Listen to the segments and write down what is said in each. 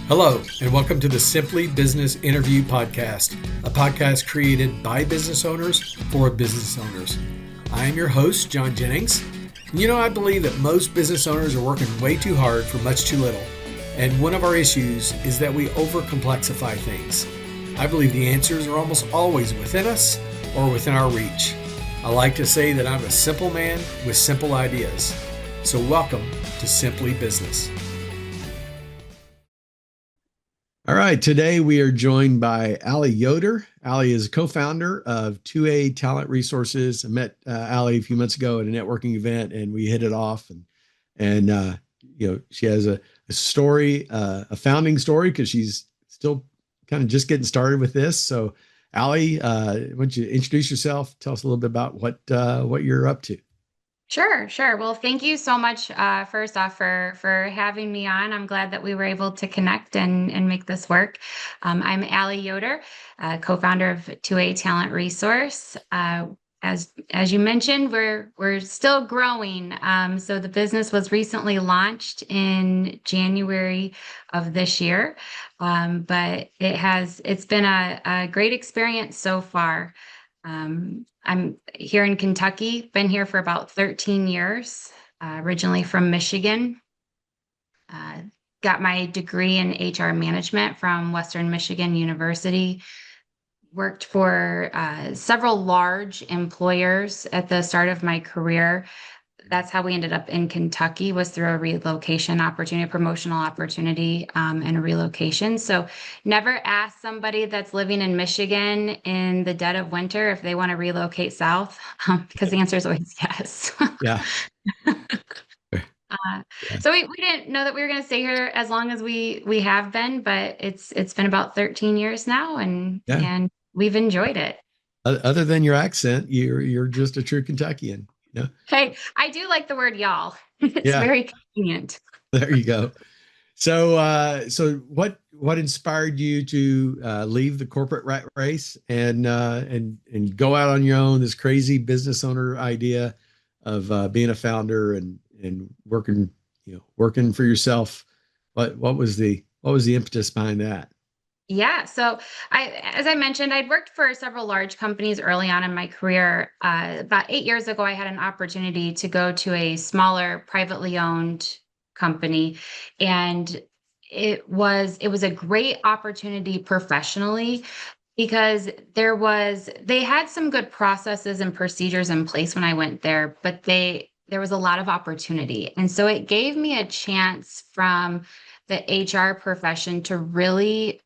Hello, and welcome to the Simply Business Interview Podcast, a podcast created by business owners for business owners. I am your host, John Jennings. And I believe that most business owners are working way too hard for much too little. And one of our issues is that we overcomplexify things. I believe the answers are almost always within us or within our reach. I like to say that I'm a simple man with simple ideas. So welcome to Simply Business. All right, today we are joined by Ali Yoder. Ali is a co-founder of 2A Talent Resources. I met Ali a few months ago at a networking event, and we hit it off. And she has a story, a founding story, because she's still kind of just getting started with this. So, Ali, why don't you introduce yourself? Tell us a little bit about what you're up to. Sure. Well, thank you so much, first off, for having me on. I'm glad that we were able to connect and make this work. I'm Ali Yoder, co-founder of 2A Talent Resource. As you mentioned, we're still growing. So the business was recently launched in January of this year, but it's been a great experience so far. I'm here in Kentucky, been here for about 13 years, originally from Michigan. Got my degree in HR management from Western Michigan University. Worked for several large employers at the start of my career. That's how we ended up in Kentucky, was through a relocation opportunity, a promotional opportunity, and a relocation. So never ask somebody that's living in Michigan in the dead of winter if they want to relocate south, because the answer is always yes. Yeah. So we didn't know that we were going to stay here as long as we have been, but it's been about 13 years now, and we've enjoyed it. Other than your accent, you're just a true Kentuckian. Hey, I do like the word y'all. It's very convenient. There you go. So what inspired you to leave the corporate rat race and go out on your own? This crazy business owner idea of being a founder and working for yourself. What was the impetus behind that? Yeah. So as I mentioned, I'd worked for several large companies early on in my career. About 8 years ago, I had an opportunity to go to a smaller, privately owned company. And it was a great opportunity professionally, because they had some good processes and procedures in place when I went there, but there was a lot of opportunity. And so it gave me a chance from the HR profession to really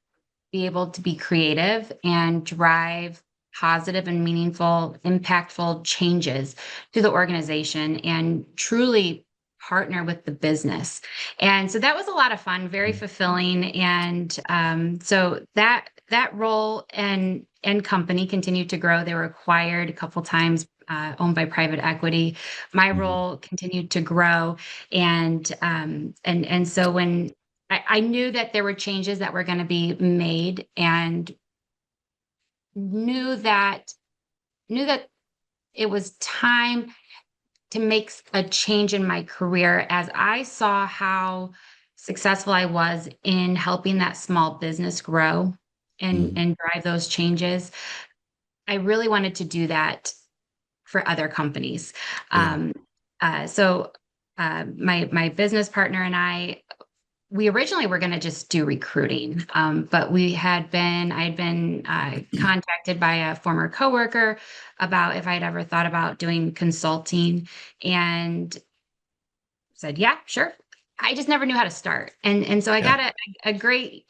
be able to be creative and drive positive and meaningful, impactful changes to the organization and truly partner with the business. And so that was a lot of fun, very fulfilling. And so that role and company continued to grow. They were acquired a couple times, owned by private equity. My role continued to grow. And so when I knew that there were changes that were going to be made, and knew that it was time to make a change in my career, as I saw how successful I was in helping that small business grow and drive those changes. I really wanted to do that for other companies. So my business partner and I, we originally were going to just do recruiting, but I had been contacted by a former coworker about if I'd ever thought about doing consulting, and said, yeah, sure. I just never knew how to start. And so I got a great,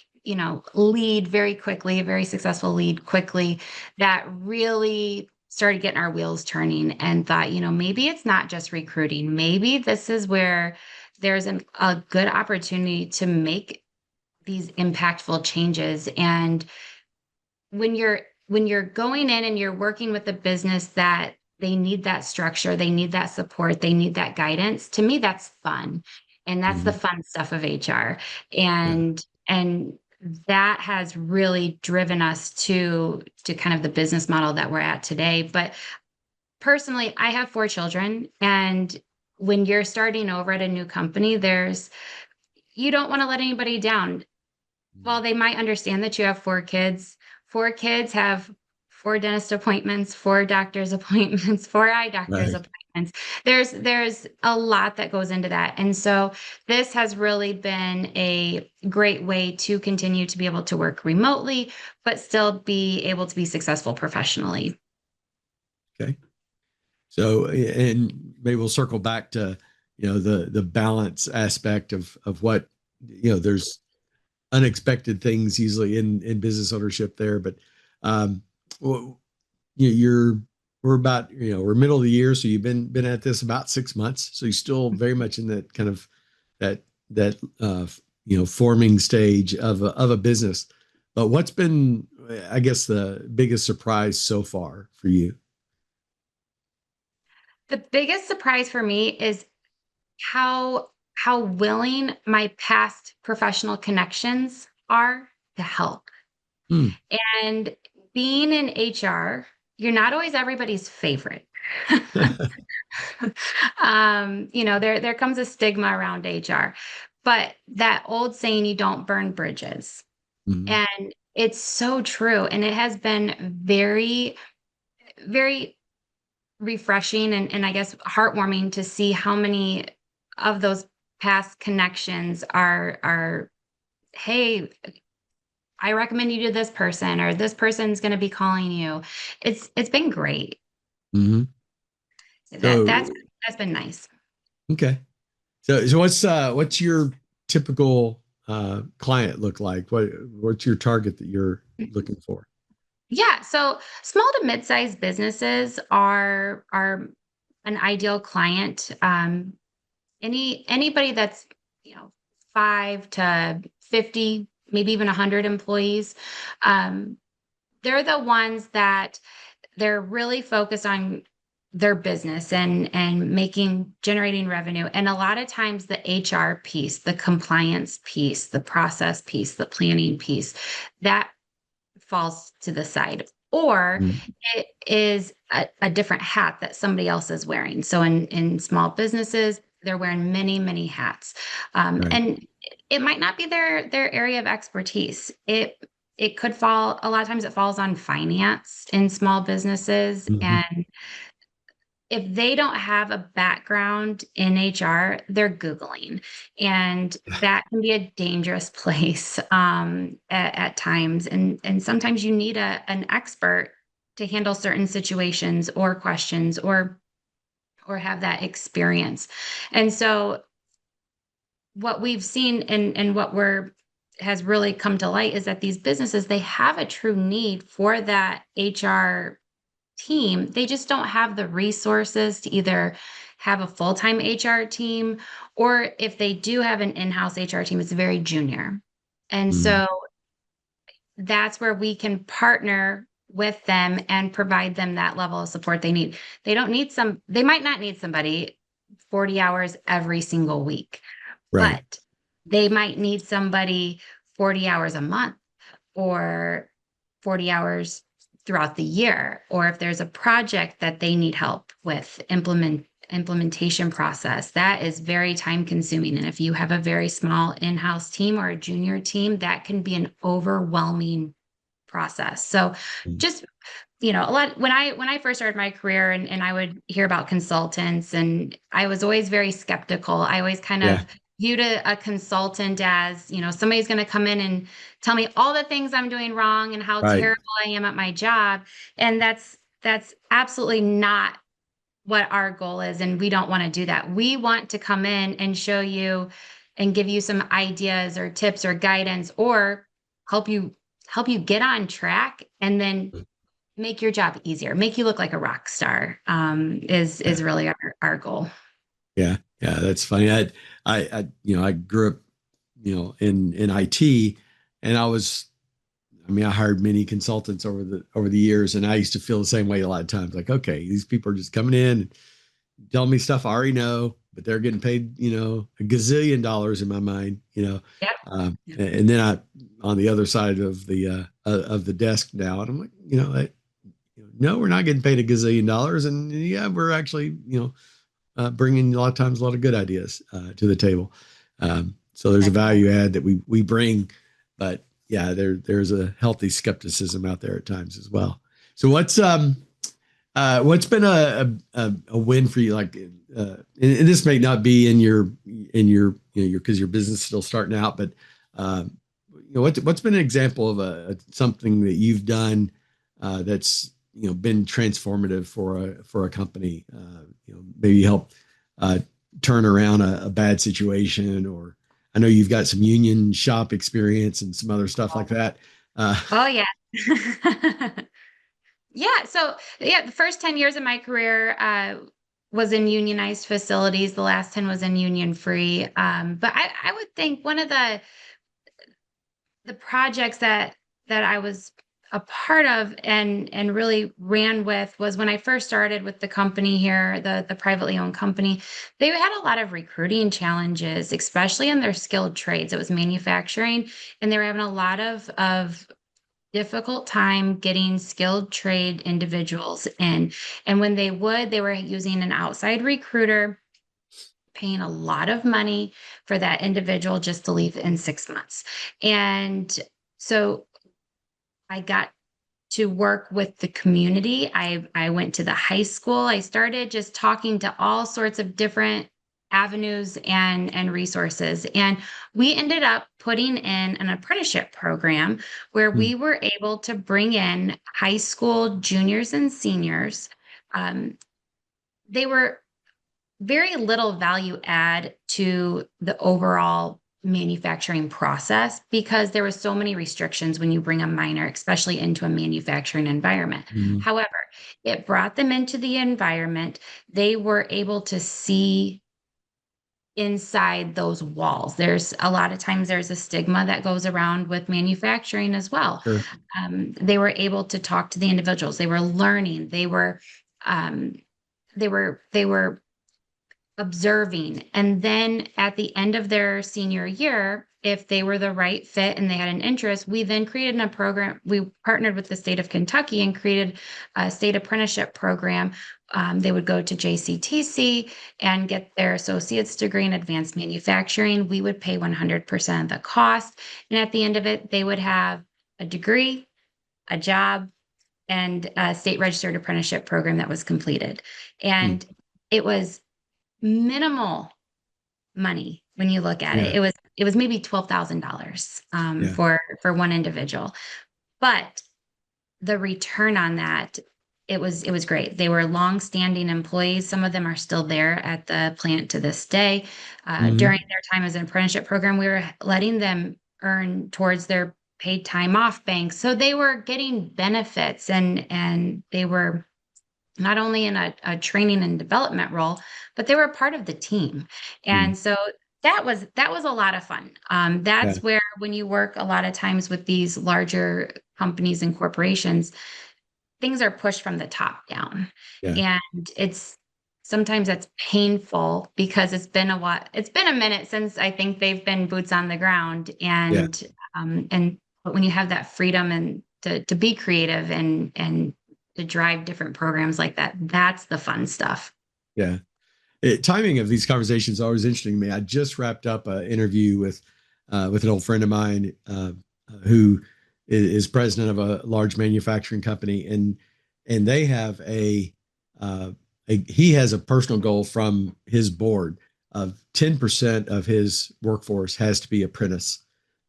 lead very quickly, a very successful lead quickly, that really started getting our wheels turning, and thought, maybe it's not just recruiting. Maybe this is where there's a good opportunity to make these impactful changes. And when you're going in and you're working with a business that they need that structure, they need that support, they need that guidance, to me, that's fun. And that's the fun stuff of HR. And that has really driven us to kind of the business model that we're at today. But personally, I have 4 children, and when you're starting over at a new company, you don't want to let anybody down. While they might understand that you have 4 kids, 4 kids have 4 dentist appointments, 4 doctor's appointments, 4 eye doctor's Right. appointments. There's a lot that goes into that. And so this has really been a great way to continue to be able to work remotely, but still be able to be successful professionally. Okay. So, and maybe we'll circle back to, the balance aspect of what, there's unexpected things usually in business ownership there, but um, well, you're we're about, we're middle of the year, so you've been at this about 6 months, so you're still very much in that kind of that forming stage of a business. But what's been, I guess, the biggest surprise so far for you? The biggest surprise for me is how willing my past professional connections are to help. Hmm. And being in HR, you're not always everybody's favorite. There comes a stigma around HR, but that old saying, you don't burn bridges. Mhm. And it's so true. And it has been very, very refreshing and I guess heartwarming to see how many of those past connections are, hey, I recommend you to this person, or this person's going to be calling you. It's been great. Mhm. That So, that's been nice. okay. So what's your typical client look like? What's your target that you're looking for? Yeah, so small to mid-sized businesses are an ideal client. Anybody that's, you know, 5 to 50, maybe even 100 employees. Um, they're the ones that they're really focused on their business and making generating revenue, and a lot of times the HR piece, the compliance piece, the process piece, the planning piece, that falls to the side, or Mm. it is a different hat that somebody else is wearing. So in small businesses, they're wearing many hats, Right. and it might not be their area of expertise. It could fall, a lot of times it falls on finance in small businesses, Mhm. and if they don't have a background in HR, they're Googling. And that can be a dangerous place at times. And sometimes you need an expert to handle certain situations or questions or have that experience. And so what we've seen and what we're has really come to light is that these businesses, they have a true need for that HR team. They just don't have the resources to either have a full-time HR team, or if they do have an in-house HR team, it's very junior. And Mhm. so that's where we can partner with them and provide them that level of support they need. They might not need somebody 40 hours every single week, Right. but they might need somebody 40 hours a month, or 40 hours throughout the year, or if there's a project that they need help with implementation process, that is very time consuming. And if you have a very small in-house team or a junior team, that can be an overwhelming process. So Mm. just, a lot when I first started my career, and I would hear about consultants, and I was always very skeptical. I always kind Yeah. of viewed a consultant as, somebody's going to come in and tell me all the things I'm doing wrong and how Right. terrible I am at my job. And that's absolutely not what our goal is. And we don't want to do that. We want to come in and show you and give you some ideas or tips or guidance, or help you get on track, and then make your job easier, make you look like a rock star, is Yeah. really our goal. Yeah. Yeah. That's funny. I grew up, in IT, and I hired many consultants over the years, and I used to feel the same way a lot of times. Like, okay, these people are just coming in telling me stuff I already know, but they're getting paid, a gazillion dollars in my mind. Yep. And then on the other side of the desk now, and I'm like, no, we're not getting paid a gazillion dollars, and yeah, we're actually, bringing a lot of times a lot of good ideas to the table. So there's a value add that we bring but yeah, there's a healthy skepticism out there at times as well. So what's been a win for you? Like, and this may not be in your because your business is still starting out, but what's been an example of something that you've done that's been transformative for a company? Maybe help turn around a bad situation, or I know you've got some union shop experience and some other stuff like that. Oh yeah. Yeah. So yeah, the first 10 years of my career was in unionized facilities. The last 10 was in union free. But I would think one of the projects that I was a part of and really ran with was when I first started with the company here, the privately owned company. They had a lot of recruiting challenges, especially in their skilled trades. It was manufacturing, and they were having a lot of difficult time getting skilled trade individuals in. And when they were using an outside recruiter, paying a lot of money for that individual just to leave in 6 months. And so I got to work with the community. I went to the high school. I started just talking to all sorts of different avenues and resources. And we ended up putting in an apprenticeship program where Hmm. we were able to bring in high school juniors and seniors. Um, they were very little value add to the overall manufacturing process because there were so many restrictions when you bring a minor, especially into a manufacturing environment. Mhm. However, it brought them into the environment. They were able to see inside those walls. There's a lot of times there's a stigma that goes around with manufacturing as well. Sure. They were able to talk to the individuals. They were learning. Um, they were observing. And then at the end of their senior year, if they were the right fit and they had an interest, we then created a program. We partnered with the state of Kentucky and created a state apprenticeship program. They would go to JCTC and get their associate's degree in advanced manufacturing. We would pay 100% of the cost. And at the end of it, they would have a degree, a job, and a state registered apprenticeship program that was completed. Hmm. And it was minimal money when you look at it. Yeah. It was maybe $12,000 Yeah. for one individual, but the return on that, it was great. They were long-standing employees. Some of them are still there at the plant to this day. Hmm. During their time as an apprenticeship program, we were letting them earn towards their paid time off banks, so they were getting benefits and they were not only in a training and development role, but they were a part of the team. Hmm. And so that was a lot of fun. Yeah. That's where when you work a lot of times with these larger companies and corporations, things are pushed from the top down. Yeah. And it's sometimes that's painful because it's been a while, it's been a minute since I think they've been boots on the ground. Yeah. And but when you have that freedom and to be creative and to drive different programs like that, that's the fun stuff. Yeah. Timing of these conversations is always interesting to me. I just wrapped up an interview with an old friend of mine who is president of a large manufacturing company, and they have uh, he has a personal goal from his board of 10% of his workforce has to be apprentice,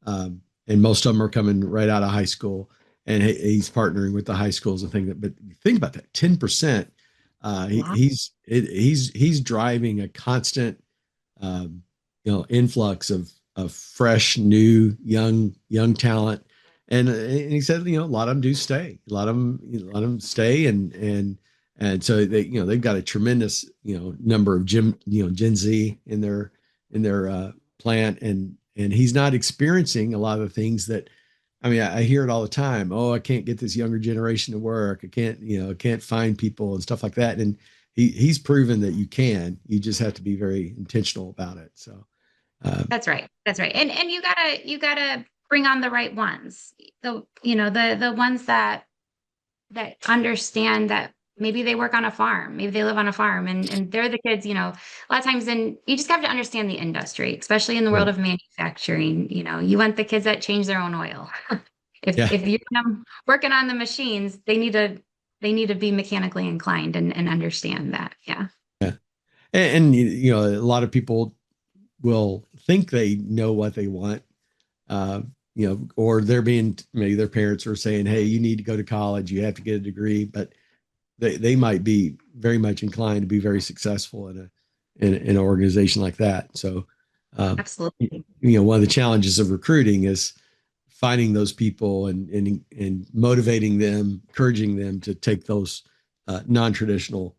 and most of them are coming right out of high school, and he's partnering with the high schools and things. But think about that, 10%. Wow. He's driving a constant influx of fresh, new, young talent, and he said a lot of them do stay, a lot of them stay, and so they they've got a tremendous number of Gen Z in their plant, and he's not experiencing a lot of the things that I mean, I hear it all the time. Oh, I can't get this younger generation to work. I can't find people and stuff like that. And he's proven that you can. You just have to be very intentional about it. So, That's right. That's right. And you gotta bring on the right ones. The ones that understand that maybe they work on a farm, maybe they live on a farm, and they're the kids, a lot of times, and you just have to understand the industry, especially in the world Right. of manufacturing. You want the kids that change their own oil. Yeah. If you're working on the machines, they need to be mechanically inclined and understand that. Yeah. Yeah. And a lot of people will think they know what they want, uh, or they're being, maybe their parents are saying, hey, you need to go to college, you have to get a degree, but they might be very much inclined to be very successful in an organization like that. So, Absolutely. one of the challenges of recruiting is finding those people and motivating them, encouraging them to take those non-traditional,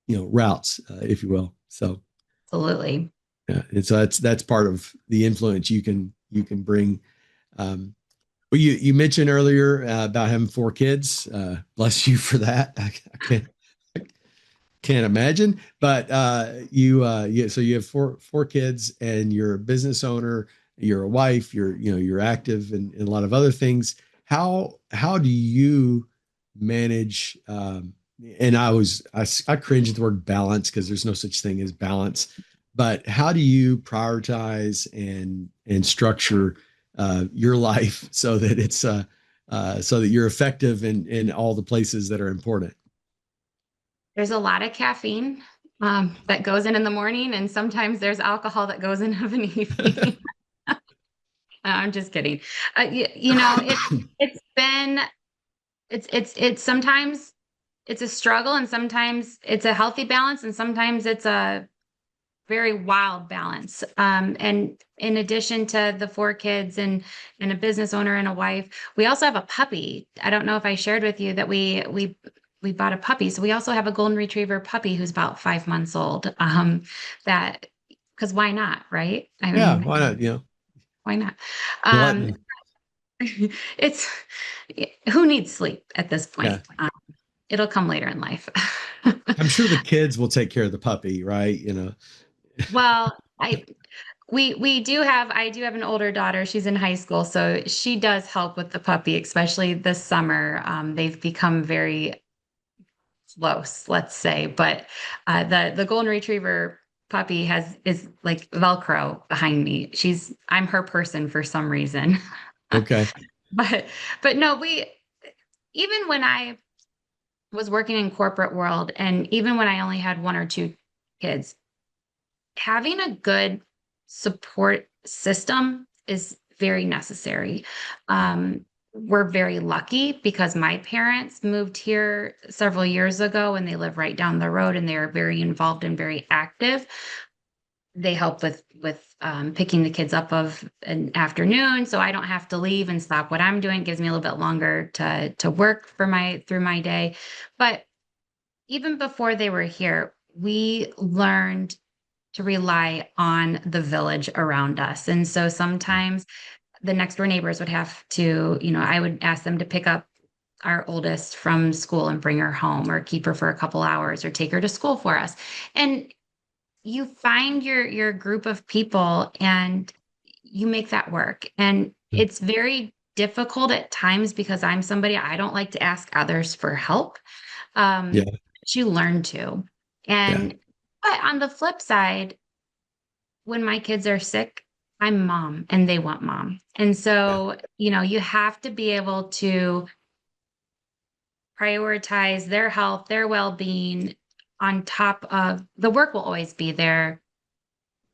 routes, if you will. So, Absolutely. yeah, and so that's part of the influence you can bring. Well, you mentioned earlier about having 4 kids. Bless you for that. I can't imagine. But so you have four kids, and you're a business owner. You're a wife. You're active in a lot of other things. How do you manage? And I cringe at the word balance because there's no such thing as balance. But how do you prioritize and structure your life so that it's so that you're effective in all the places that are important? There's a lot of caffeine that goes in the morning, and sometimes there's alcohol that goes in of an evening. I'm just kidding. It's been it's sometimes it's a struggle, and sometimes it's a healthy balance, and sometimes it's a very wild balance. And in addition to the 4 kids and a business owner and a wife, we also have a puppy. I don't know if I shared with you that we bought a puppy. So we also have a golden retriever puppy who's about 5 months old. That because why not, right? I Yeah, mean, why not? why not? Let Um, it's who needs sleep at this yeah. point? It'll come later in life. I'm sure the kids will take care of the puppy, right? Well, I do have an older daughter. She's in high school, so she does help with the puppy, especially this summer. They've become very close, let's say. But the golden retriever puppy is like Velcro behind me. I'm her person for some reason. Okay. But no, we even when I was working in corporate world, and even when I only had 1 or 2 kids, having a good support system is very necessary. We're very lucky because my parents moved here several years ago, and they live right down the road, and they're very involved and very active. They help with picking the kids up of an afternoon, so I don't have to leave and stop what I'm doing. It gives me a little bit longer to work through my day. But even before they were here, we learned to rely on the village around us. And so sometimes the next door neighbors would have to, I would ask them to pick up our oldest from school and bring her home, or keep her for a couple hours, or take her to school for us. And you find your group of people, and you make that work. And it's very difficult at times because I'm somebody, I don't like to ask others for help. Yeah. But you learn to. Yeah. And but on the flip side, when my kids are sick, I'm mom and they want mom. And Yeah. so, you have to be able to prioritize their health, their well-being on top of the work will always be there.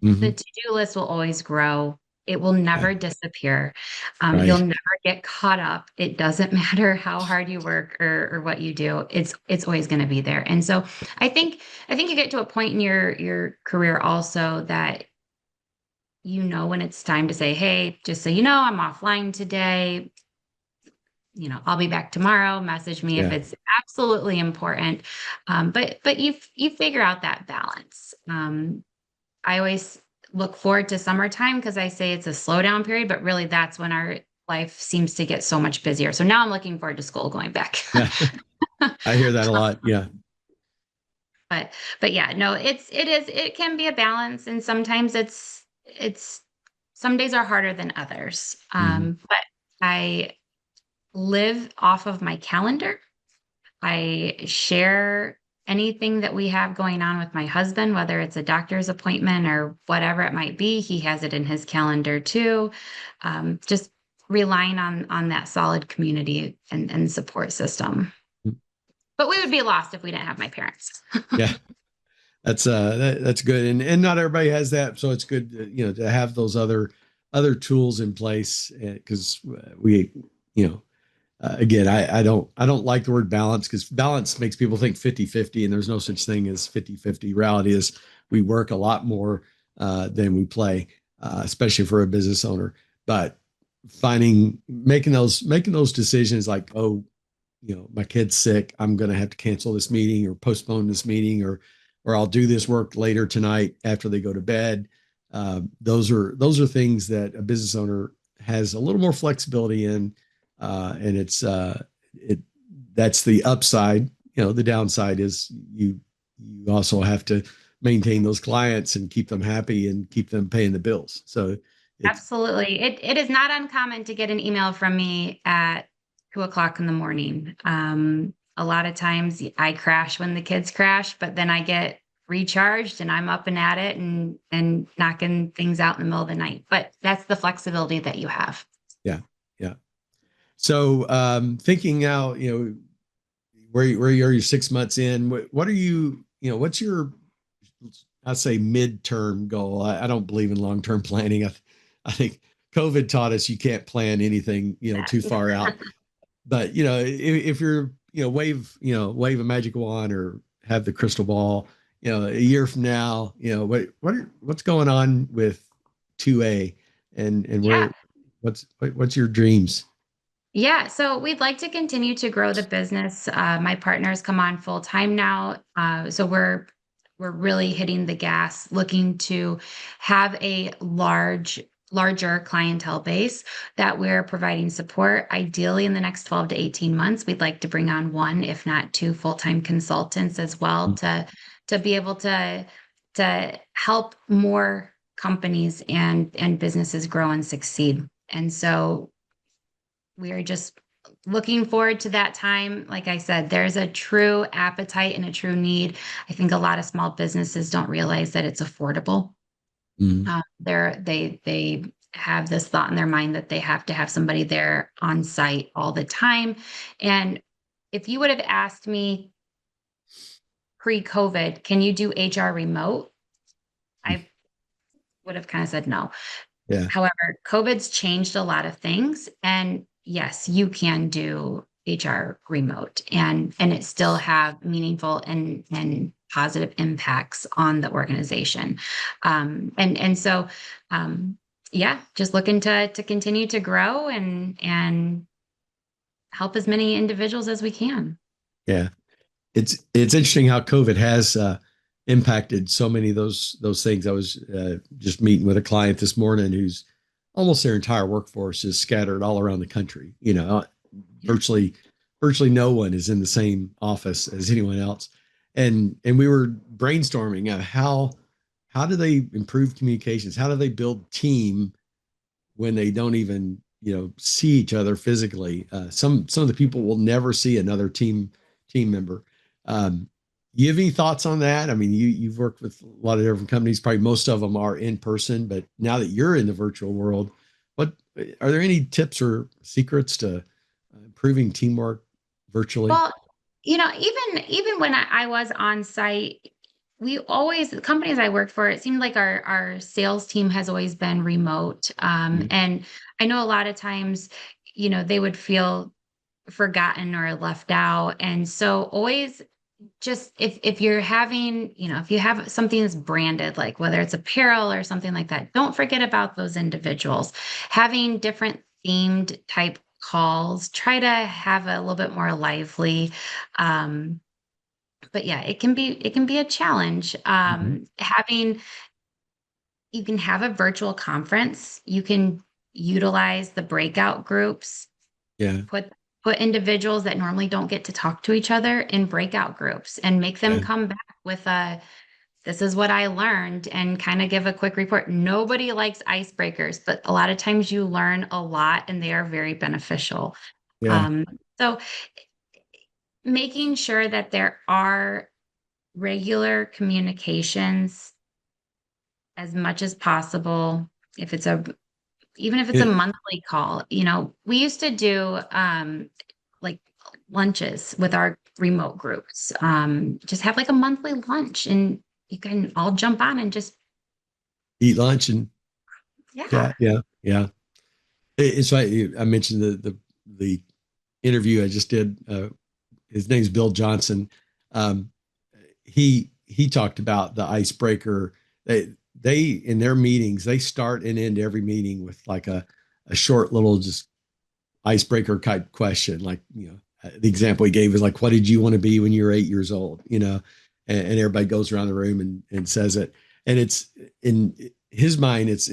The Hmm. to-do list will always grow. It will Yeah. never disappear. You'll Right. never get caught up. It doesn't matter how hard you work or what you do. It's always going to be there. And so I think you get to a point in your career also that when it's time to say, hey, just so you know, I'm offline today. I'll be back tomorrow. Message me if Yeah. it's absolutely important. But you figure out that balance. I always look forward to summertime because I say it's a slowdown period, but really that's when our life seems to get so much busier. So now I'm looking forward to school going back. Yeah. I hear that a lot. Yeah. But yeah, no, it can be a balance, and sometimes it's some days are harder than others. Hmm. But I live off of my calendar. I share anything that we have going on with my husband, whether it's a doctor's appointment or whatever it might be. He has it in his calendar too. Just relying on that solid community and support system. But we would be lost if we didn't have my parents. Yeah. That's good, and not everybody has that, so it's good to have those other tools in place because we again I don't like the word balance because balance makes people think 50-50, and there's no such thing as 50-50. Reality is we work a lot more than we play, especially for a business owner. But making those decisions like, oh, my kid's sick, I'm going to have to cancel this meeting or postpone this meeting, or I'll do this work later tonight after they go to bed. Those are things that a business owner has a little more flexibility in, and it that's the upside. The downside is you also have to maintain those clients and keep them happy and keep them paying the bills. So it's Absolutely. It is not uncommon to get an email from me at 2 o'clock in the morning. A lot of times I crash when the kids crash, but then I get recharged and I'm up and at it and knocking things out in the middle of the night. But that's the flexibility that you have. yeah, yeah. So thinking out, where you are, you're 6 months in. What are what's your, I say, midterm goal? I don't believe in long-term planning. I think COVID taught us you can't plan anything, too far out. But if you're, wave a magic wand or have the crystal ball, a year from now, what's going on with 2A, and Yeah. what's your dreams? Yeah, so we'd like to continue to grow the business. My partner's come on full time now, so we're really hitting the gas, looking to have a larger clientele base that we're providing support. Ideally, in the next 12 to 18 months, we'd like to bring on one, if not two, full-time consultants as well to be able to help more companies and businesses grow and succeed. And so we are just looking forward to that time. Like I said, there's a true appetite and a true need. I think a lot of small businesses don't realize that it's affordable. Mm. They have this thought in their mind that they have to have somebody there on site all the time. And if you would have asked me pre-COVID, can you do HR remote? I would have kind of said no. Yeah, However, COVID's changed a lot of things, and yes, you can do HR remote and it still have meaningful and positive impacts on the organization. And so yeah, just looking to continue to grow and help as many individuals as we can. yeah. It's interesting how COVID has impacted so many of those things. I was just meeting with a client this morning who's almost their entire workforce is scattered all around the country. Virtually virtually no one is in the same office as anyone else. And we were brainstorming how do they improve communications? How do they build team when they don't even see each other physically? Some of the people will never see another team member. Um, you have any thoughts on that? I mean, you've worked with a lot of different companies. Probably most of them are in person, but now that you're in the virtual world, what are there any tips or secrets to improving teamwork virtually? Well, even when I was on site, the companies I worked for, it seemed like our sales team has always been remote. Mhm. And I know a lot of times, they would feel forgotten or left out. And so always just if you're having, if you have something that's branded, like whether it's apparel or something like that, don't forget about those individuals. Having different themed type calls, try to have a little bit more lively. Um, but yeah, it can be a challenge. Mhm. Having You can have a virtual conference. You can utilize the breakout groups, Yeah, put put individuals that normally don't get to talk to each other in breakout groups and make them yeah, come back with a this is what I learned and kind of give a quick report. Nobody likes icebreakers, but a lot of times you learn a lot and they are very beneficial. yeah. Um, so making sure that there are regular communications as much as possible. If it's even if it's a It- monthly call, we used to do like lunches with our remote groups. Just have like a monthly lunch, and you can all jump on and just, Eat lunch and yeah. chat. Yeah. Yeah. It's like I mentioned the interview I just did. His name's Bill Johnson. Um, he talked about the icebreaker. They in their meetings, they start and end every meeting with like a short little just icebreaker type question. Like, the example he gave was like, what did you want to be when you were 8 years old? And everybody goes around the room and says it. And it's in his mind, it's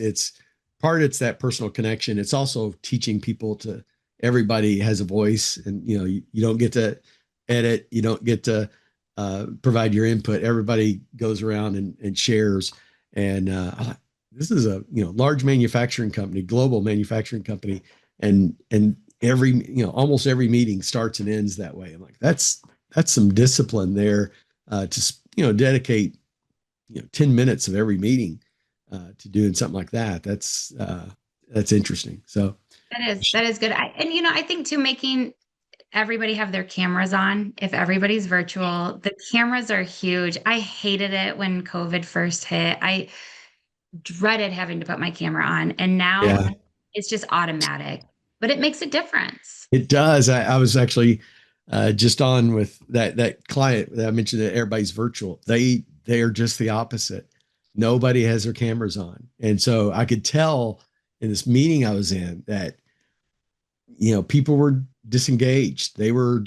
that personal connection. It's also teaching people to everybody has a voice, and you don't get to edit, you don't get to provide your input. Everybody goes around and shares. And this is a large manufacturing company, global manufacturing company, and every almost every meeting starts and ends that way. I'm like, that's some discipline there, to dedicate 10 minutes of every meeting to doing something like that. That's interesting. So That is good. I think too, making everybody have their cameras on. If everybody's virtual, the cameras are huge. I hated it when COVID first hit. I dreaded having to put my camera on, and now yeah, it's just automatic, but it makes a difference. it does. I was actually just on with that client that I mentioned that everybody's virtual. They are just the opposite. Nobody has their cameras on, and so I could tell in this meeting I was in that people were disengaged. They were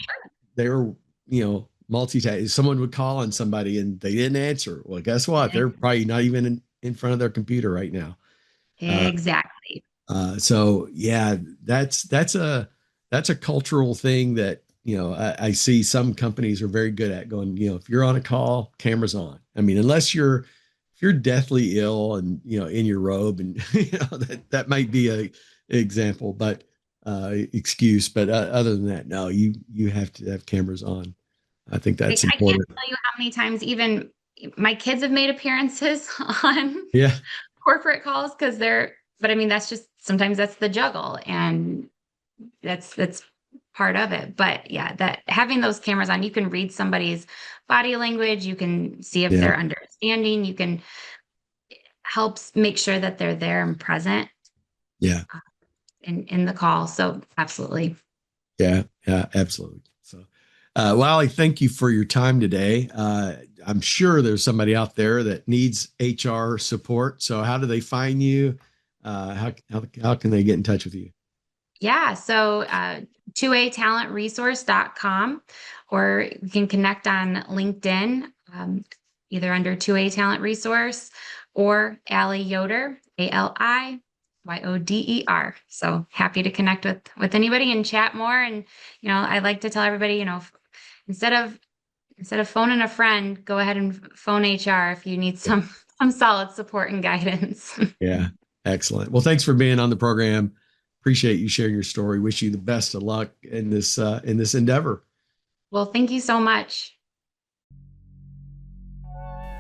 multitasking. Someone would call on somebody and they didn't answer. Well, guess what? They're probably not even in front of their computer right now. Uh, Exactly. so yeah, that's a cultural thing that I see some companies are very good at going. If you're on a call, cameras on. I mean, unless if you're deathly ill and in your robe, and that might be a example, but excuse. But other than that, no, you have to have cameras on. I think that's I can't important. tell you how many times even my kids have made appearances on Yeah, corporate calls but I mean, that's just, sometimes that's the juggle, and that's part of it. But yeah, that having those cameras on, you can read somebody's body language, you can see if yeah, they're understanding, you can helps make sure that they're there and present yeah. in the call. So absolutely. Yeah, yeah, absolutely. So, well, Ali, thank you for your time today. I'm sure there's somebody out there that needs HR support. So, how do they find you? How can they get in touch with you? Yeah. So 2atalentresource.com, or you can connect on LinkedIn, either under 2A Talent Resource or Ali Yoder, ALIYODER. So happy to connect with anybody and chat more. And I like to tell everybody, instead of phoning a friend, go ahead and phone HR if you need Yeah, some solid support and guidance. yeah, excellent. Well, thanks for being on the program. Appreciate you sharing your story. Wish you the best of luck in this endeavor. Well, thank you so much.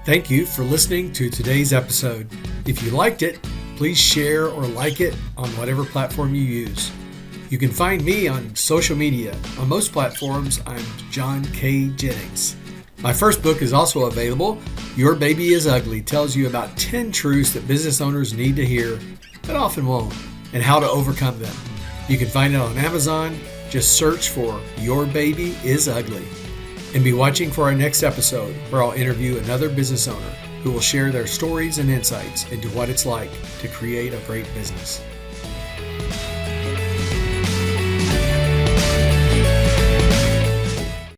Thank you for listening to today's episode. If you liked it, please share or like it on whatever platform you use. You can find me on social media. On most platforms, I'm John K. Jennings. My first book is also available. Your Baby is Ugly tells you about 10 truths that business owners need to hear but often won't, and how to overcome them. You can find it on Amazon. Just search for Your Baby is Ugly. And be watching for our next episode, where I'll interview another business owner who will share their stories and insights into what it's like to create a great business.